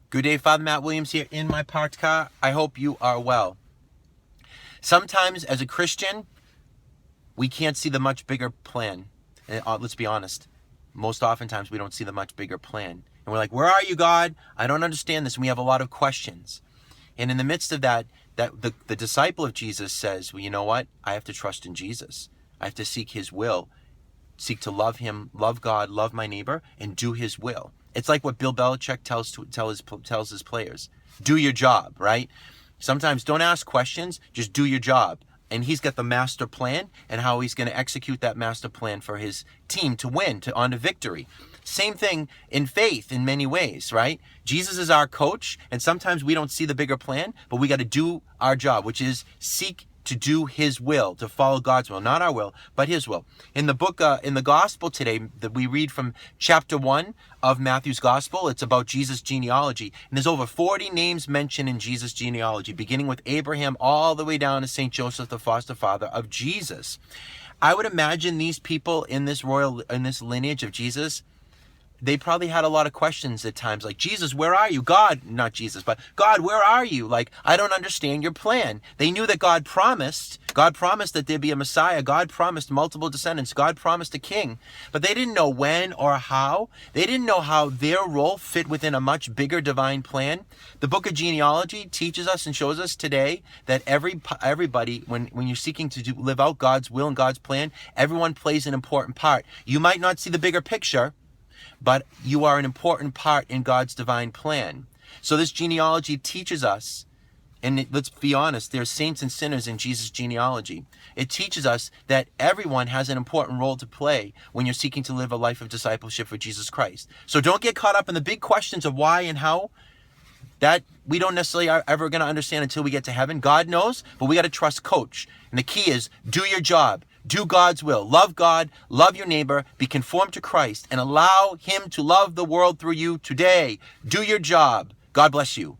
Good day, Father Matt Williams here in my parked car. I hope you are well. Sometimes as a Christian, we can't see the much bigger plan. And let's be honest, most oftentimes we don't see the much bigger plan. And we're like, where are you, God? I don't understand this. And we have a lot of questions. And in the midst of that the disciple of Jesus says, well, you know what? I have to trust in Jesus. I have to seek his will, seek to love him, love God, love my neighbor, and do his will. It's like what Bill Belichick tells his players. Do your job, right? Sometimes don't ask questions, just do your job. And he's got the master plan and how he's going to execute that master plan for his team to win, on to victory. Same thing in faith in many ways, right? Jesus is our coach, and sometimes we don't see the bigger plan, but we got to do our job, which is seek to do his will, to follow God's will, not our will, but his will. In the book, in the gospel today, that we read from chapter 1 of Matthew's gospel, it's about Jesus' genealogy. And there's over 40 names mentioned in Jesus' genealogy, beginning with Abraham all the way down to St. Joseph, the foster father of Jesus. I would imagine these people in this lineage of Jesus, they probably had a lot of questions at times, like, Jesus, where are you? God, not Jesus, but God, where are you? Like, I don't understand your plan. They knew that God promised that there'd be a Messiah. God promised multiple descendants. God promised a king, but they didn't know when or how. They didn't know how their role fit within a much bigger divine plan. The book of genealogy teaches us and shows us today that everybody, when you're seeking to live out God's will and God's plan, everyone plays an important part. You might not see the bigger picture, but you are an important part in God's divine plan. So this genealogy teaches us, and let's be honest, there's saints and sinners in Jesus' genealogy. It teaches us that everyone has an important role to play when you're seeking to live a life of discipleship for Jesus Christ. So don't get caught up in the big questions of why and how. That we don't necessarily are ever going to understand until we get to heaven. God knows, but we got to trust Coach. And the key is do your job. Do God's will. Love God, love your neighbor, be conformed to Christ, and allow him to love the world through you today. Do your job. God bless you.